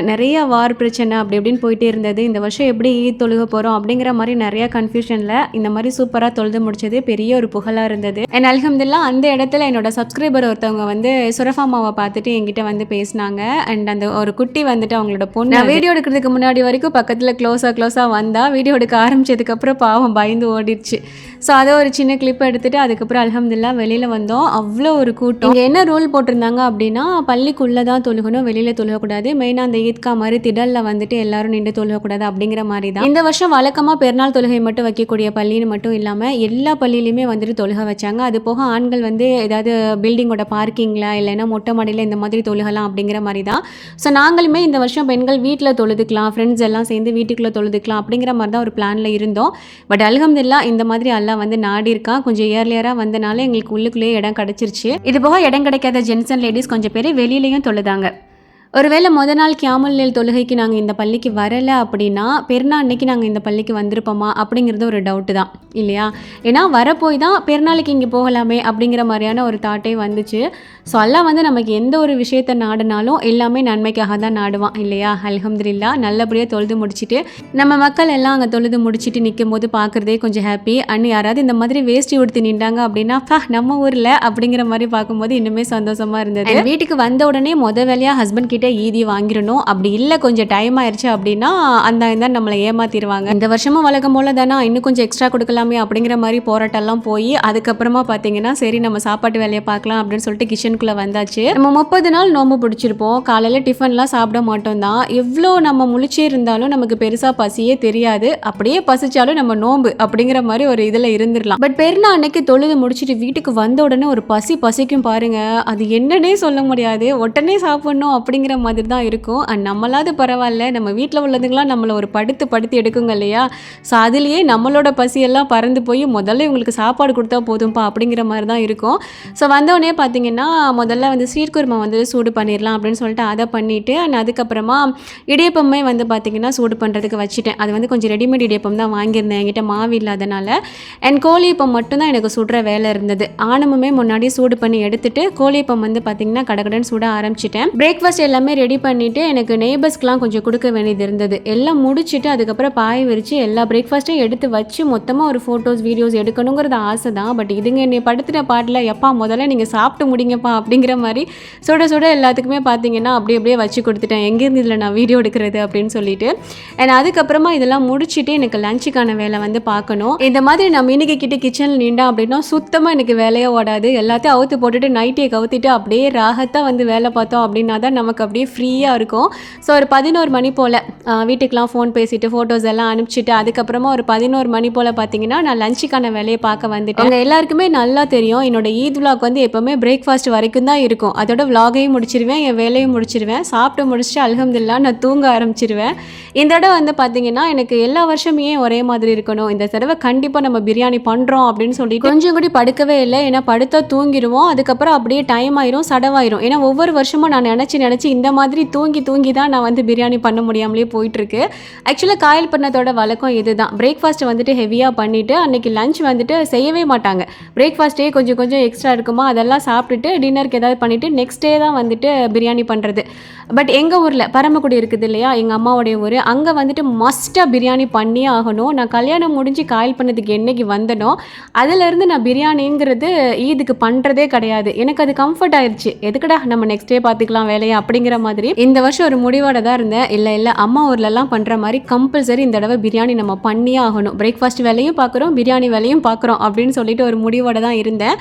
நிறைய வார் பிரச்சனை அப்படி இப்படின்னு போயிட்டே இருந்தது. இந்த வருஷம் எப்படி ஈத் தொழுக போகிறோம் அப்படிங்கிற மாதிரி நிறையா கன்ஃபியூஷனில் இந்த மாதிரி சூப்பராக தொழுது முடிச்சது பெரிய ஒரு புகழாக இருந்தது. அண்ட் அல்ஹம்துலில்லாஹ் அந்த இடத்துல என்னோட சப்ஸ்கிரைபர் ஒருத்தவங்க வந்து சுரஃபாமாவை பார்த்துட்டு என்கிட்ட வந்து பேசினாங்க. அண்ட் அந்த ஒரு குட்டி வந்துட்டு அவங்களோட பொண்ணு வீடியோ எடுக்கிறதுக்கு முன்னாடி வரைக்கும் பக்கத்தில் க்ளோஸாக வந்தால் வீடியோ எடுக்க ஆரம்பிச்சதுக்கப்புறம் பாவம் பயந்து ஓடிடுச்சு. ஸோ அதை ஒரு சின்ன கிளிப் எடுத்துகிட்டு அதுக்கப்புறம் அல்ஹம்துலில்லாஹ் வெளியில் வந்தோம். அவ்வளோ ஒரு கூட்டம். இங்கே என்ன ரூல் போட்டிருந்தாங்க அப்படின்னா பள்ளிக்குள்ளே தான் தொழுகணும், வெளியில் தொழுகக்கூடாது. மெயினாக அந்த ஈத்கா மாதிரி திடலில் வந்துட்டு எல்லாரும் நின்று தொழுகக்கூடாது அப்படிங்கிற மாதிரி தான். இந்த வருஷம் வழக்கமாக பெருநாள் தொழுகை மட்டும் வைக்கக்கூடிய பள்ளின்னு மட்டும் இல்லாமல் எல்லா பள்ளியிலையுமே வந்துட்டு தொழுகை வச்சாங்க. அது போக ஆண்கள் வந்து ஏதாவது பில்டிங்கோட பார்க்கிங்கில் இல்லைன்னா மொட்டை மாடியில் இந்த மாதிரி தொழுகலாம் அப்படிங்கிற மாதிரி தான். ஸோ நாங்களுமே இந்த வருஷம் பெண்கள் வீட்டில் தொழுதுக்கலாம், ஃப்ரெண்ட்ஸ் எல்லாம் சேர்ந்து வீட்டுக்குள்ளே தொழுதுக்கலாம் அப்படிங்கிற மாதிரி தான் ஒரு பிளானில் இருந்தோம். பட் அல்ஹம்துலில்லாஹ் இந்த மாதிரி அல்லாஹ் வந்து நாடி இருக்கான். கொஞ்சம் இயர்லியராக வந்தனால எங்களுக்கு உள்ளுக்குள்ளேயே இடம் கிடச்சிருச்சு. இது போக இடம் கிடைக்காத ஜென்ஸ் அண்ட் லேடிஸ் கொஞ்சம் பேர் வெளியிலையும் தொழுதாங்க. ஒருவேளை முத நாள் கியாமுல் லைல் தொழுகைக்கு நாங்கள் இந்த பள்ளிக்கு வரலை அப்படின்னா பெருநாள் அன்னைக்கு நாங்கள் இந்த பள்ளிக்கு வந்திருப்போமா அப்படிங்கிறது ஒரு டவுட்டு தான் இல்லையா? ஏன்னா வரப்போய் தான் பெருநாளைக்கு இங்கே போகலாமே அப்படிங்கிற மாதிரியான ஒரு தாட்டே வந்துச்சு. ஸோ அல்லாஹ் வந்து நமக்கு எந்த ஒரு விஷயத்தை நாடினாலும் எல்லாமே நன்மைக்காக தான் நாடுவான் இல்லையா? அல்ஹம்துலில்லாஹ் நல்லபடியாக தொழுது முடிச்சுட்டு நம்ம மக்கள் எல்லாம் அங்கே தொழுது முடிச்சுட்டு நிற்கும் போது பார்க்குறதே கொஞ்சம் ஹாப்பி. அண்ட் யாராவது இந்த மாதிரி வேஷ்டி உடுத்தி நின்றாங்க அப்படின்னா நம்ம ஊரில் அப்படிங்கிற மாதிரி பார்க்கும்போது இன்னுமே சந்தோஷமாக இருந்தது. வீட்டுக்கு வந்த உடனே வேலையாக ஹஸ்பண்ட் கிட்ட ஈதி வாங்கிடணும். அப்படி இல்லை கொஞ்சம் டைம் ஆயிடுச்சு அப்படின்னா அந்த நம்மளை ஏமாத்திடுவாங்க. இந்த வருஷமும் வழக்கம் போல தானே இன்னும் கொஞ்சம் எக்ஸ்ட்ரா கொடுக்கலாமே அப்படிங்கிற மாதிரி போராட்டம்லாம் போய் அதுக்கப்புறமா பார்த்தீங்கன்னா சரி நம்ம சாப்பாட்டு வேலையை பார்க்கலாம் அப்படின்னு சொல்லிட்டு கிச்சனுக்குள்ளே வந்தாச்சு. நம்ம 30 நாள் நோம்பு பிடிச்சிருப்போம். காலையில் டிஃபன்லாம் சாப்பிட மாட்டோம் தான். எவ்வளோ நம்ம முழிச்சே இருந்தாலும் நமக்கு பெருசாக பசியே தெரியாது. அப்படியே பசிச்சாலும் நம்ம நோம்பு அப்படிங்கிற மாதிரி ஒரு இதில் இருந்துடலாம். பட் பெருநாள் அன்னைக்கு தொழுது முடிச்சுட்டு வீட்டுக்கு வந்த உடனே ஒரு பசிக்கும் பாருங்க. அது என்னன்னே சொல்ல முடியாது. உடனே சாப்பிடணும் அப்படிங்கிற மாதிரி தான் இருக்கும். அண்ட் நம்மளாவது பரவாயில்ல, நம்ம வீட்டில் உள்ளதுங்களாம் நம்மளை ஒரு படுத்து எடுக்குங்க இல்லையா? ஸோ அதுலேயே நம்மளோட பசியெல்லாம் பறந்து போய் முதல்ல இவங்களுக்கு சாப்பாடு கொடுத்தா போதும்ப்பா அப்படிங்கிற மாதிரி தான் இருக்கும். ஸோ வந்தோடனே பார்த்தீங்கன்னா முதல்ல வந்து ஸ்வீட் குருமா வந்து சூடு பண்ணிடலாம் அப்படின்னு சொல்லிட்டு அதை பண்ணிவிட்டு அண்ட் அதுக்கப்புறமா இடியப்பமே வந்து பார்த்திங்கன்னா சூடு பண்ணுறதுக்கு வச்சுட்டேன். அது வந்து கொஞ்சம் ரெடிமேட் இடியப்பம் தான் வாங்கியிருந்தேன், என்கிட்ட மாவு இல்லாதனால. அண்ட் கோழியப்பம் மட்டும்தான் எனக்கு சுடுற வேலை இருந்தது. ஆனமுமே முன்னாடி சூடு பண்ணி எடுத்துட்டு கோழியப்பம் வந்து பார்த்திங்கன்னா கடகடன்னு சுட ஆரம்பிச்சிட்டேன். பிரேக்ஃபாஸ்ட் எல்லாமே ரெடி பண்ணிவிட்டு எனக்கு நெய்பர்ஸ்க்கெலாம் கொஞ்சம் கொடுக்க வேண்டியது இருந்தது. எல்லாம் முடிச்சுட்டு அதுக்கப்புறம் பாய் விரித்து எல்லா பிரேக்ஃபாஸ்ட்டையும் எடுத்து வச்சு மொத்தமாக ஒரு ஃபோட்டோஸ் வீடியோஸ் எடுக்கணுங்கிறது ஆசை தான். பட் இதுங்க என்னை படுத்துகிற பாட்டில் எப்பா முதல்ல நீங்கள் சாப்பிட்டு முடிங்கப்பா அப்படிங்கிற மாதிரி சுட எல்லாத்துக்குமே பார்த்தீங்கன்னா அப்படியே வச்சு கொடுத்துட்டேன். எங்கேருந்து இதில் நான் வீடியோ எடுக்கிறது அப்படின்னு சொல்லிட்டு. அண்ட் அதுக்கப்புறமா இதெல்லாம் முடிச்சுட்டு எனக்கு லஞ்சுக்கான வேலை வந்து பார்க்கணும். இந்த மாதிரி நான் மினிக்கு கிட்டே கிச்சனில் நின்றேன் அப்படின்னா சுத்தமாக எனக்கு வேலையே ஓடாது. எல்லாத்தையும் அவுத்து போட்டுட்டு நைட்டியை கவுத்திட்டு அப்படியே ராகத்தாக வந்து வேலை பார்த்தோம் அப்படின்னா தான் நமக்கு அப்படியே ஃப்ரீயாக இருக்கும். ஸோ ஒரு 11 மணி போல் வீட்டுக்கெலாம் ஃபோன் பேசிவிட்டு ஃபோட்டோஸ் எல்லாம் அனுப்பிச்சிட்டு அதுக்கப்புறமா ஒரு 11 மணி போல் பார்த்தீங்கன்னா நான் லஞ்சுக்கான வேலையை பார்க்க வந்துட்டேன். அவங்க எல்லாருக்குமே நல்லா தெரியும் என்னோட ஈத் விலாக் வந்து எப்போவுமே பிரேக்ஃபாஸ்ட் வரைக்கும் தான் இருக்கும். அதோட விலாகையும் முடிச்சிருவேன், என் வேலையும் முடிச்சிருவேன். சாப்பிட்டு முடிச்சுட்டு அல்ஹம்துலில்லாஹ் நான் தூங்க ஆரம்பிச்சிருவேன். இந்த தடவை வந்து பார்த்தீங்கன்னா எனக்கு எல்லா வருஷமே ஒரே மாதிரி இருக்கணும், இந்த தடவை கண்டிப்பாக நம்ம பிரியாணி பண்ணுறோம் அப்படின்னு சொல்லிட்டு கொஞ்சம் கூட படுக்கவே இல்லை. ஏன்னா படுத்தா தூங்கிடுவோம், அதுக்கப்புறம் அப்படியே டைம் ஆயிரும், சடவாயிரும். ஏன்னா ஒவ்வொரு வருஷமும் நான் நினச்சி இந்த மாதிரி தூங்கி தான் நான் வந்து பிரியாணி பண்ண முடியாமலே போயிட்டுருக்கு. ஆக்சுவலாக காயல் பண்ணதோட வழக்கம் இது தான். பிரேக்ஃபாஸ்ட் வந்துட்டு ஹெவியாக பண்ணிவிட்டு அன்றைக்கி லஞ்ச் வந்துட்டு செய்யவே மாட்டாங்க. பிரேக்ஃபாஸ்ட்டே கொஞ்சம் எக்ஸ்ட்ரா இருக்குமா அதெல்லாம் சாப்பிட்டுட்டு டின்னருக்கு ஏதாவது பண்ணிவிட்டு நெக்ஸ்ட் டே தான் வந்துட்டு பிரியாணி பண்ணுறது. பட் எங்கள் ஊரில் பரமக்குடி இருக்குது இல்லையா, எங்கள் அம்மாவோடைய ஊர், அங்கே வந்துட்டு மஸ்ட்டாக பிரியாணி பண்ணியே ஆகணும். நான் கல்யாணம் முடிஞ்சு காயல் பண்ணதுக்கு என்றைக்கு வந்தனோ அதிலேருந்து நான் பிரியாணிங்கிறது ஈதுக்கு பண்ணுறதே கிடையாது. எனக்கு அது கம்ஃபர்ட் ஆயிடுச்சு. எதுக்கடா நம்ம நெக்ஸ்ட் டே பார்த்துக்கலாம் வேலையை அப்படிங்கிற மாதிரி இந்த வருஷம் ஒரு முடிவோட தான் இருந்தேன். இல்லை அம்மா ஊர்லலாம் பண்ணுற மாதிரி கம்பல்சரி இந்த தடவை பிரியாணி நம்ம பண்ணியே ஆகணும். பிரேக்ஃபாஸ்ட் வேலையும் பார்க்குறோம், பிரியாணி வேலையும் பார்க்குறோம் அப்படின்னு சொல்லிட்டு ஒரு முடிவோட தான் இருந்தேன்.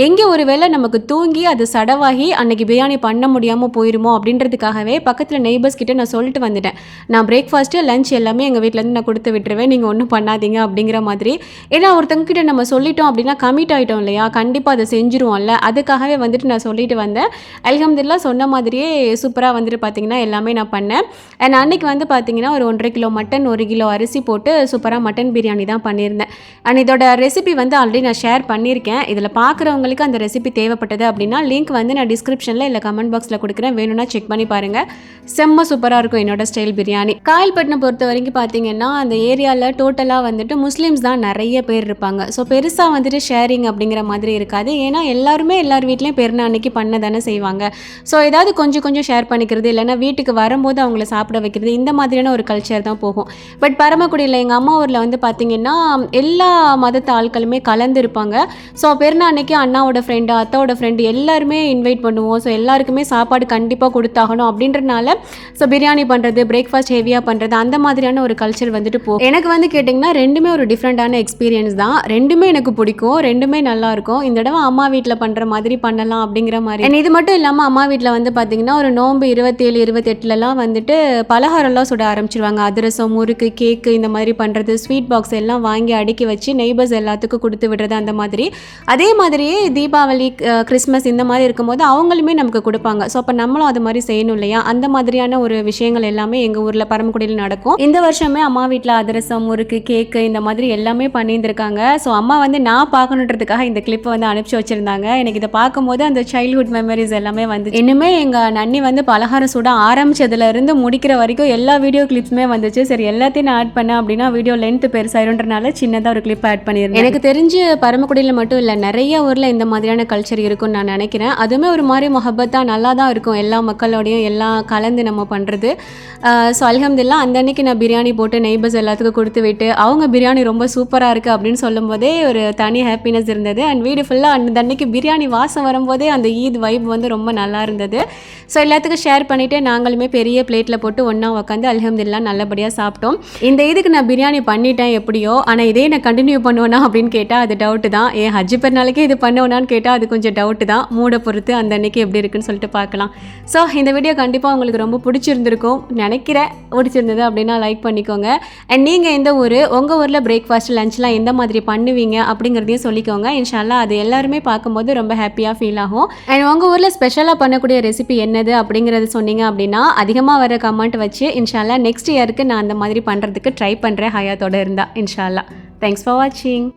எங்கே ஒரு வேளை நமக்கு தூங்கி அது சடவாகி அன்னைக்கு பிரியாணி பண்ண முடியாமல் போயிருமோ அப்படின்றதுக்காகவே பக்கத்தில் நெய்பர்ஸ் கிட்ட நான் சொல்லிட்டு வந்துட்டேன், நான் பிரேக்ஃபாஸ்ட்டு லஞ்ச் எல்லாமே எங்கள் வீட்டிலேருந்து நான் கொடுத்து விட்டுருவேன், நீங்கள் ஒன்றும் பண்ணாதீங்க அப்படிங்கிற மாதிரி. ஏன்னா ஒருத்தங்கிட்ட நம்ம சொல்லிட்டோம் அப்படின்னா கமிட் ஆகிட்டோம் இல்லையா, கண்டிப்பாக அதை செஞ்சுருவோம்ல. அதுக்காகவே வந்துட்டு நான் சொல்லிட்டு வந்தேன். அல்ஹம்துலில்லாஹ் சொன்ன மாதிரியே சூப்பராக வந்துட்டு பார்த்தீங்கன்னா எல்லாமே நான் பண்ணேன். அண்ட் அன்றைக்கி வந்து பார்த்தீங்கன்னா ஒரு 1.5 கிலோ மட்டன், 1 கிலோ அரிசி போட்டு சூப்பராக மட்டன் பிரியாணி தான் பண்ணியிருந்தேன். அண்ட் இதோட ரெசிபி வந்து ஆல்ரெடி நான் ஷேர் பண்ணியிருக்கேன். இதில் பார்க்குறவங்களுக்கு அந்த ரெசிபி தேவைப்பட்டது அப்படின்னா லிங்க் வந்து நான் டிஸ்கிரிப்ஷனில் இல்லை கமெண்ட் பாக்ஸில் கொடுக்குறேன், வேணும்னா செக் பண்ணி பாருங்கள். செம்ம சூப்பராக இருக்கும் என்னோட ஸ்டைல் பிரியாணி. காயல்பட்டினம் பொறுத்த வரைக்கும் பார்த்தீங்கன்னா அந்த ஏரியாவில் டோட்டலாக வந்துட்டு முஸ்லீம்ஸ் தான் நிறைய பேர் இருப்பாங்க. ஸோ பெருசாக வந்துட்டு ஷேரிங் அப்படிங்கிற மாதிரி இருக்காது. ஏன்னா எல்லாருமே எல்லார் வீட்லேயும் பெருநாள் அன்னைக்கு பண்ண தானே செய்வாங்க. ஸோ ஏதாவது கொஞ்சம் கொஞ்சம் ஷேர் பண்ணிக்கிறது, இல்லைனா வீட்டுக்கு வரும்போது அவங்கள சாப்பிட வைக்கிறது, இந்த மாதிரியான ஒரு கல்ச்சர் தான் போகும். பட் பரமக்குடியில் எங்கள் அம்மா ஊரில் வந்து பார்த்திங்கன்னா எல்லா மதத்து ஆட்களுமே கலந்து இருப்பாங்க. ஸோ பெருநாள் அன்னைக்கு அண்ணாவோட ஃப்ரெண்டு, அத்தாவோட ஃப்ரெண்டு எல்லாருமே இன்வைட் பண்ணுவோம். ஸோ எல்லாருக்குமே சாப்பாடு கண்டிப்பாக கொடுத்தாகணும் அப்படின்றனால ஸோ பிரியாணி பண்ணுறது, பிரேக்ஃபாஸ்ட் ஹெவியாக பண்ணுறது, அந்த மாதிரியான ஒரு கல்ச்சர் வந்துட்டு போகும். எனக்கு வந்து கேட்டிங்கன்னா ரெண்டுமே ஒரு டிஃப்ரெண்ட்டான எக்ஸ்பீரியன்ஸ் தான். ரெண்டுமே எனக்கு பிடிக்கும், ரெண்டுமே நல்லாயிருக்கும். இந்த தடவை அம்மா வீட்டில் பண்ணுற மாதிரி பண்ணலாம் அப்படிங்கிற மாதிரி. அண்ட் இது மட்டும் இல்லாமல் அம்மா வீட்டில் வந்து பார்த்திங்கன்னா ஒரு நோம்பு 27, 28லலாம் வந்துட்டு பலகாரம்லாம் சுட ஆரம்பிச்சிருவாங்க. அதிரசம், முறுக்கு, கேக்கு இந்த மாதிரி பண்ணுறது, ஸ்வீட் பாக்ஸ் எல்லாம் வாங்கி அடுக்கி வச்சு நெய்பர்ஸ் எல்லாத்துக்கும் கொடுத்து விடுறது, அந்த மாதிரி. அதே மாதிரியே தீபாவளி, கிறிஸ்மஸ் இந்த மாதிரி இருக்கும்போது அவங்களுமே நமக்கு கொடுப்பாங்க. ஸோ அப்போ நம்மளும் அது மாதிரி செய்யணும் இல்லையா? அந்த மாதிரியான ஒரு விஷயங்கள் எல்லாமே எங்கள் ஊரில் பரமக்குடியில் நடக்கும். இந்த வருஷமே அம்மா வீட்டில் அதிரசம், முறுக்கு, கேக்கு இந்த மாதிரி எல்லாமே பண்ணியிருந்திருக்காங்க. ஸோ அம்மா வந்து நான் பார்க்கணுன்றதுக்காக இந்த கிளிப்பை வந்து அனுப்பிச்சி வச்சுருந்தாங்க. எனக்கு இதை பார்க்கும்போது அந்த சைல்ட்ஹுட் மெமரிஸ் எல்லாமே வந்து இன்னுமே எங்கள் நன்னி வந்து பலகாரம் சுட ஆரம்பிச்சதுலேருந்து முடிக்கிற வரைக்கும் எல்லா வீடியோ கிளிப்ஸுமே வந்துச்சு. சரி எல்லாத்தையும் நான் ஆட் பண்ணேன் அப்படின்னா வீடியோ லென்த் பெருசாயிருன்றனால சின்னதாக ஒரு கிளிப் ஆட் பண்ணியிருந்தேன். எனக்கு தெரிஞ்சு பரமக்குடியில் மட்டும் இல்லை, நிறைய ஊரில் இந்த மாதிரியான கல்ச்சர் இருக்குன்னு நான் நினைக்கிறேன். அதுவுமே ஒரு மாதிரி மொஹப்பத்தாக நல்லா தான் இருக்கும், எல்லா மக்களோடையும் எல்லாம் கலந்து நம்ம பண்ணுறது. ஸோ அல்ஹம்துலில்லாஹ் அந்த அன்னைக்கு நான் பிரியாணி போட்டு நெய்பர்ஸ் எல்லாத்துக்கும் கொடுத்து விட்டு அவங்க பிரியாணி ரொம்ப சூப்பராக இருக்குது அப்படின்னு சொல்லும் போதே ஒரு தனி ஹாப்பினஸ் இருந்தது. அண்ட் வீடு ஃபுல்லாக அந்த அன்னைக்கு பிரியாணி வாசம் வரும்போதே அந்த ஈத் வைப் வந்து ரொம்ப நல்லா இருந்தது. ஸோ எல்லாத்துக்கும் ஷேர் பண்ணிவிட்டு நாங்களுமே பெரிய பிளேட்டில் போட்டு ஒன்றா உட்காந்து அல்ஹம்துலில்லாஹ் நல்லபடியாக சாப்பிட்டோம். இந்த இதுக்கு நான் பிரியாணி பண்ணிட்டேன் எப்படியோ, ஆனால் இதே நான் கண்டினியூ பண்ணுவேனா அப்படின்னு கேட்டால் அது டவுட்டு தான். ஏன் ஹஜ்ஜு பெருநாளைக்கே இது பண்ணுவேனான்னு கேட்டால் அது கொஞ்சம் டவுட்டு தான். மூடை பொறுத்து அந்த அன்னைக்கு எப்படி இருக்குன்னு சொல்லிட்டு பார்க்கலாம். ஸோ இந்த வீடியோ கண்டிப்பாக உங்களுக்கு ரொம்ப பிடிச்சிருந்துருக்கும் நினைக்கிறேன். பிடிச்சிருந்தது அப்படின்னா லைக் பண்ணிக்கோங்க. அண்ட் நீங்கள் எந்த ஊர், உங்கள் ஊரில் பிரேக்ஃபாஸ்ட், லஞ்ச்லாம் எந்த மாதிரி பண்ணுவீங்க அப்படிங்கிறதையும் சொல்லிக்கோங்க. இன்ஷால்லா அது எல்லாருமே பார்க்கும்போது ரொம்ப ஹாப்பியாக ஃபீல் ஆகும். அண்ட் உங்கள் ஊரில் ஸ்பெஷலாக பண்ணக்கூடிய ரெசிபி என்னது அப்படிங்கிறது சொன்னீங்க அப்படின்னா அதிகமாக வர கமெண்ட் வச்சு இன்ஷால்லா நெக்ஸ்ட் இயருக்கு நான் அந்த மாதிரி பண்ணுறதுக்கு ட்ரை பண்ணுறேன் ஹயாத்தோடு இருந்தால். இன்ஷால்லா. தேங்க்ஸ் ஃபார் வாட்சிங்.